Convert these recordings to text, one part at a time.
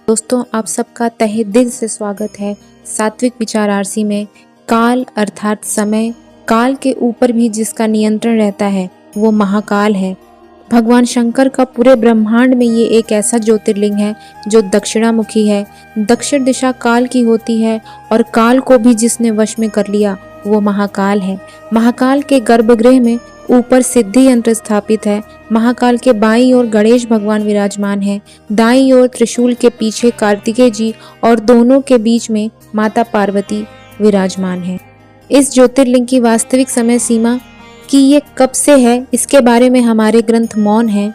दोस्तों, आप सबका तहे दिल से स्वागत है सात्विक विचार आरसी में। काल अर्थात समय, काल के ऊपर भी जिसका नियंत्रण रहता है वो महाकाल है। भगवान शंकर का पूरे ब्रह्मांड में ये एक ऐसा ज्योतिर्लिंग है जो दक्षिणामुखी है। दक्षिण दिशा काल की होती है और काल को भी जिसने वश में कर लिया वो महाकाल है। महाकाल के गर्भगृह में ऊपर सिद्धि यंत्र स्थापित है। महाकाल के बाईं ओर गणेश भगवान विराजमान है, दाईं ओर त्रिशूल के पीछे कार्तिकेय जी और दोनों के बीच में माता पार्वती विराजमान है। इस ज्योतिर्लिंग की वास्तविक समय सीमा कि ये कब से है इसके बारे में हमारे ग्रंथ मौन है।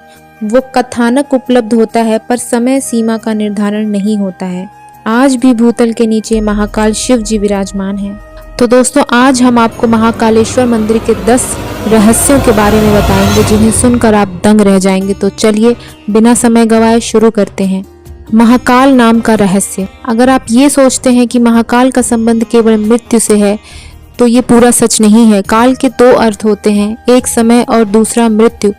वो कथानक उपलब्ध होता है पर समय सीमा का निर्धारण नहीं होता है। आज भी भूतल के नीचे महाकाल शिव जी विराजमान है। तो दोस्तों, आज हम आपको महाकालेश्वर मंदिर के 10 रहस्यों के बारे में बताएंगे जिन्हें सुनकर आप दंग रह जाएंगे। तो चलिए बिना समय गवाए शुरू करते हैं। महाकाल नाम का रहस्य। अगर आप ये सोचते हैं कि महाकाल का संबंध केवल मृत्यु से है तो ये पूरा सच नहीं है। काल के 2 अर्थ होते हैं, एक समय और दूसरा मृत्यु।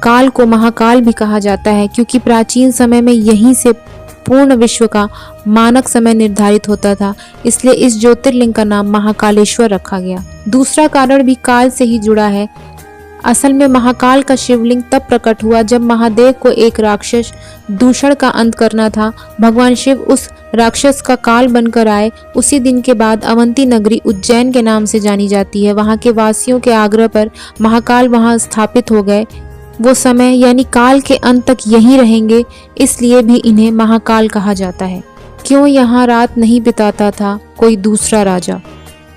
काल को महाकाल भी कहा जाता है क्योंकि प्राचीन समय में यहीं से पूर्ण विश्व का मानक समय निर्धारित होता था, इसलिए इस ज्योतिर्लिंग का नाम महाकालेश्वर रखा गया। दूसरा कारण भी काल से ही जुड़ा है। असल में महाकाल का शिवलिंग तब प्रकट हुआ जब महादेव को एक राक्षस दूषण का अंत करना था। भगवान शिव उस राक्षस का काल बनकर आए। उसी दिन के बाद अवंती नगरी उज्जैन के नाम से जानी जाती है। वहां के वासियों के आग्रह पर महाकाल वहां स्थापित हो गए। वो समय यानी काल के अंत तक यहीं रहेंगे, इसलिए भी इन्हें महाकाल कहा जाता है। क्यों यहाँ रात नहीं बिताता था कोई दूसरा राजा?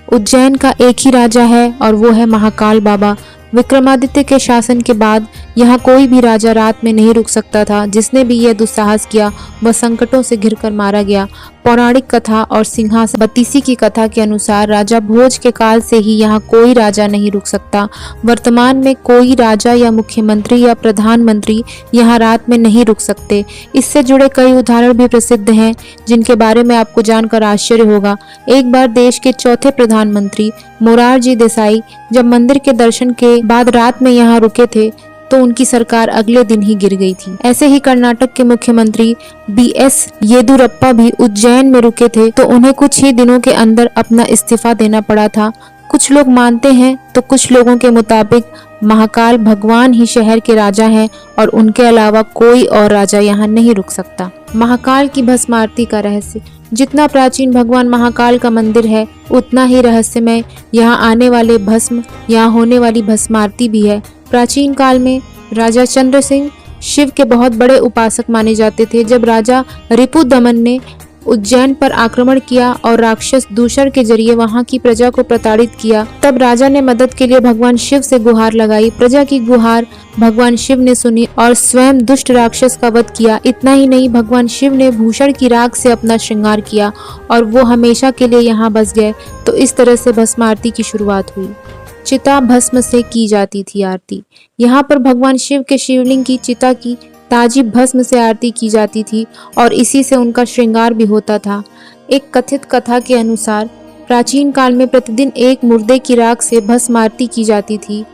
उज्जैन का एक ही राजा है और वो है महाकाल बाबा। विक्रमादित्य के शासन के बाद यहाँ कोई भी राजा रात में नहीं रुक सकता था। जिसने भी यह दुस्साहस किया वह संकटों से घिरकर मारा गया। पौराणिक कथा और सिंहासन बत्तीसी की कथा के अनुसार राजा भोज के काल से ही यहाँ कोई राजा नहीं रुक सकता। वर्तमान में कोई राजा या मुख्यमंत्री या प्रधानमंत्री यहाँ रात में नहीं रुक सकते। इससे जुड़े कई उदाहरण भी प्रसिद्ध हैं जिनके बारे में आपको जानकर आश्चर्य होगा। एक बार देश के चौथे प्रधानमंत्री मोरारजी देसाई जब मंदिर के दर्शन के बाद रात में यहाँ रुके थे तो उनकी सरकार अगले दिन ही गिर गई थी। ऐसे ही कर्नाटक के मुख्यमंत्री BS येदुरप्पा भी उज्जैन में रुके थे तो उन्हें कुछ ही दिनों के अंदर अपना इस्तीफा देना पड़ा था। कुछ लोग मानते हैं तो कुछ लोगों के मुताबिक महाकाल भगवान ही शहर के राजा हैं और उनके अलावा कोई और राजा यहाँ नहीं रुक सकता। महाकाल की भस्म आरती का रहस्य। जितना प्राचीन भगवान महाकाल का मंदिर है उतना ही रहस्यमय यहाँ आने वाले भस्म, यहाँ होने वाली भस्म आरती भी है। प्राचीन काल में राजा चंद्र सिंह शिव के बहुत बड़े उपासक माने जाते थे। जब राजा रिपुदमन ने उज्जैन पर आक्रमण किया और राक्षस दूषण के जरिए वहां की प्रजा को प्रताड़ित किया, तब राजा ने मदद के लिए भगवान शिव से गुहार लगाई। प्रजा की गुहार भगवान शिव ने सुनी और स्वयं दुष्ट राक्षस का वध किया। इतना ही नहीं, भगवान शिव ने भूषण की राख से अपना श्रृंगार किया और वो हमेशा के लिए यहाँ बस गए। तो इस तरह से भस्म आरती की शुरुआत हुई। चिता भस्म से की जाती थी आरती। यहाँ पर भगवान शिव के शिवलिंग की चिता की ताजी भस्म से आरती की जाती थी और इसी से उनका श्रृंगार भी होता था। एक कथित कथा के अनुसार प्राचीन काल में प्रतिदिन एक मुर्दे की राख से भस्म आरती की जाती थी,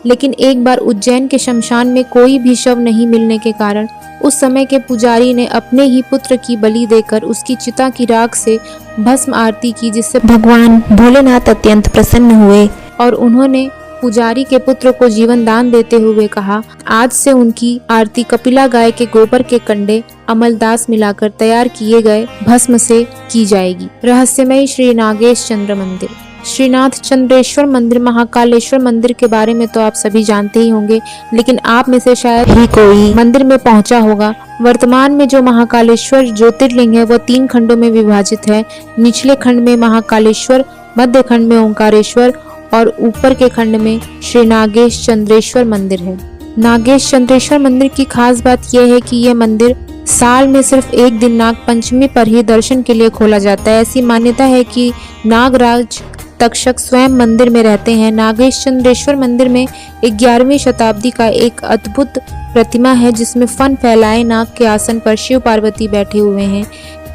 लेकिन एक बार उज्जैन के शमशान में कोई भी शव नहीं मिलने के कारण उस समय के पुजारी ने अपने ही पुत्र की बलि देकर उसकी चिता की राख से भस्म आरती की, जिससे भगवान भोलेनाथ अत्यंत प्रसन्न हुए और उन्होंने पुजारी के पुत्र को जीवन दान देते हुए कहा, आज से उनकी आरती कपिला गाय के गोबर के कंडे अमलदास मिलाकर तैयार किए गए भस्म से की जाएगी। रहस्यमय श्री नागेश चंद्र मंदिर। श्रीनाथ चंद्रेश्वर मंदिर महाकालेश्वर मंदिर के बारे में तो आप सभी जानते ही होंगे, लेकिन आप में से शायद ही कोई मंदिर में पहुंचा होगा। वर्तमान में जो महाकालेश्वर ज्योतिर्लिंग है वह 3 खंडों में विभाजित है। निचले खंड में महाकालेश्वर, मध्य खंड में ओंकारेश्वर और ऊपर के खंड में श्री नागेश चंद्रेश्वर मंदिर है। नागेश चंद्रेश्वर मंदिर की खास बात यह है कि यह मंदिर साल में सिर्फ एक दिन नाग पंचमी पर ही दर्शन के लिए खोला जाता है। ऐसी मान्यता है कि नागराज तक्षक स्वयं मंदिर में रहते हैं। नागेश चंद्रेश्वर मंदिर में 11वीं शताब्दी का एक अद्भुत प्रतिमा है जिसमें फन फैलाए नाग के आसन पर शिव पार्वती बैठे हुए हैं।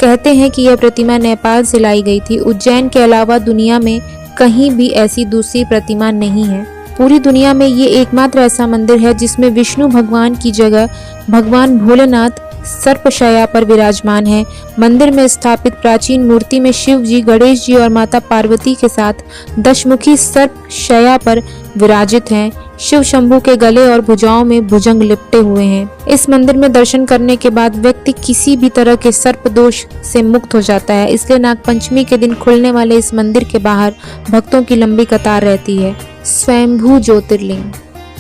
कहते हैं कि यह प्रतिमा नेपाल से लाई गई थी। उज्जैन के अलावा दुनिया में कहीं भी ऐसी दूसरी प्रतिमा नहीं है। पूरी दुनिया में ये एकमात्र ऐसा मंदिर है जिसमें विष्णु भगवान की जगह भगवान भोलेनाथ सर्पशैया पर विराजमान है। मंदिर में स्थापित प्राचीन मूर्ति में शिव जी, गणेश जी और माता पार्वती के साथ दशमुखी सर्पशैया पर विराजित हैं। शिव शंभू के गले और भुजाओं में भुजंग लिपटे हुए हैं। इस मंदिर में दर्शन करने के बाद व्यक्ति किसी भी तरह के सर्प दोष से मुक्त हो जाता है। इसलिए नागपंचमी के दिन खुलने वाले इस मंदिर के बाहर भक्तों की लंबी कतार रहती है। स्वयंभू ज्योतिर्लिंग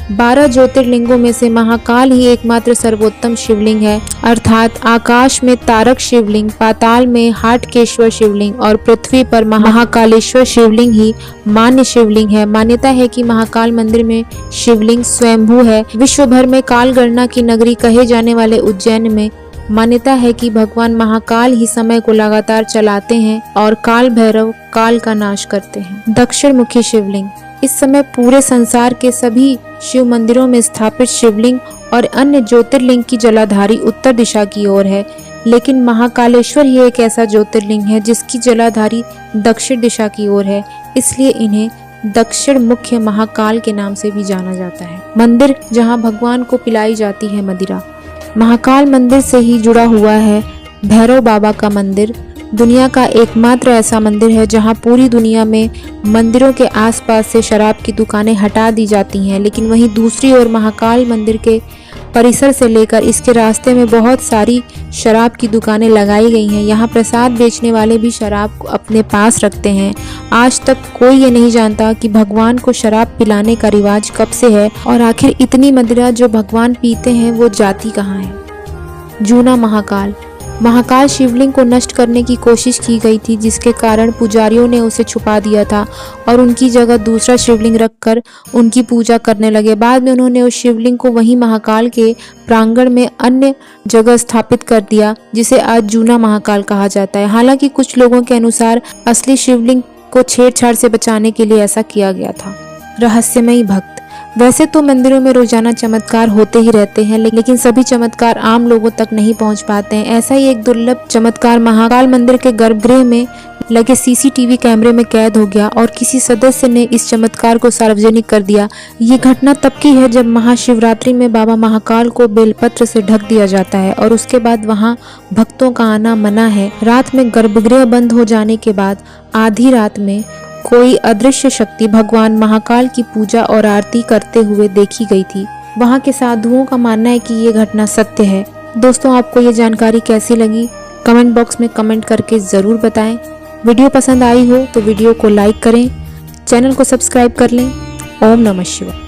12 ज्योतिर्लिंगों में से महाकाल ही एकमात्र सर्वोत्तम शिवलिंग है, अर्थात आकाश में तारक शिवलिंग, पाताल में हाटकेश्वर शिवलिंग और पृथ्वी पर महाकालेश्वर शिवलिंग ही मान्य शिवलिंग है। मान्यता है कि महाकाल मंदिर में शिवलिंग स्वयंभू है। विश्व भर में काल गणना की नगरी कहे जाने वाले उज्जैन में मान्यता है कि भगवान महाकाल ही समय को लगातार चलाते हैं और काल भैरव काल का नाश करते हैं। दक्षिण मुखी शिवलिंग इस समय पूरे संसार के सभी शिव मंदिरों में स्थापित शिवलिंग और अन्य ज्योतिर्लिंग की जलाधारी उत्तर दिशा की ओर है, लेकिन महाकालेश्वर ही एक ऐसा ज्योतिर्लिंग है जिसकी जलाधारी दक्षिण दिशा की ओर है, इसलिए इन्हें दक्षिण मुख्य महाकाल के नाम से भी जाना जाता है। मंदिर जहां भगवान को पिलाई जाती है मदिरा। महाकाल मंदिर से ही जुड़ा हुआ है भैरव बाबा का मंदिर। दुनिया का एकमात्र ऐसा मंदिर है जहां पूरी दुनिया में मंदिरों के आसपास से शराब की दुकानें हटा दी जाती हैं, लेकिन वहीं दूसरी ओर महाकाल मंदिर के परिसर से लेकर इसके रास्ते में बहुत सारी शराब की दुकानें लगाई गई हैं। यहाँ प्रसाद बेचने वाले भी शराब को अपने पास रखते हैं। आज तक कोई ये नहीं जानता कि भगवान को शराब पिलाने का रिवाज कब से है और आखिर इतनी मदिरा जो भगवान पीते हैं वो जाती कहाँ है। जूना महाकाल शिवलिंग को नष्ट करने की कोशिश की गई थी, जिसके कारण पुजारियों ने उसे छुपा दिया था और उनकी जगह दूसरा शिवलिंग रखकर उनकी पूजा करने लगे। बाद में उन्होंने उस शिवलिंग को वहीं महाकाल के प्रांगण में अन्य जगह स्थापित कर दिया, जिसे आज जूना महाकाल कहा जाता है। हालांकि कुछ लोगों के अनुसार असली शिवलिंग को छेड़छाड़ से बचाने के लिए ऐसा किया गया था। रहस्यमयी भक्त वैसे तो मंदिरों में रोजाना चमत्कार होते ही रहते हैं, लेकिन सभी चमत्कार आम लोगों तक नहीं पहुंच पाते हैं। ऐसा ही एक दुर्लभ चमत्कार महाकाल मंदिर के गर्भगृह में लगे सीसीटीवी कैमरे में कैद हो गया और किसी सदस्य ने इस चमत्कार को सार्वजनिक कर दिया। ये घटना तब की है जब महाशिवरात्रि में बाबा महाकाल को बेलपत्र से ढक दिया जाता है और उसके बाद वहां भक्तों का आना मना है। रात में गर्भगृह बंद हो जाने के बाद आधी रात में कोई अदृश्य शक्ति भगवान महाकाल की पूजा और आरती करते हुए देखी गई थी। वहां के साधुओं का मानना है कि ये घटना सत्य है। दोस्तों, आपको ये जानकारी कैसी लगी कमेंट बॉक्स में कमेंट करके जरूर बताएं। वीडियो पसंद आई हो तो वीडियो को लाइक करें, चैनल को सब्सक्राइब कर लें। ओम नमः शिवाय।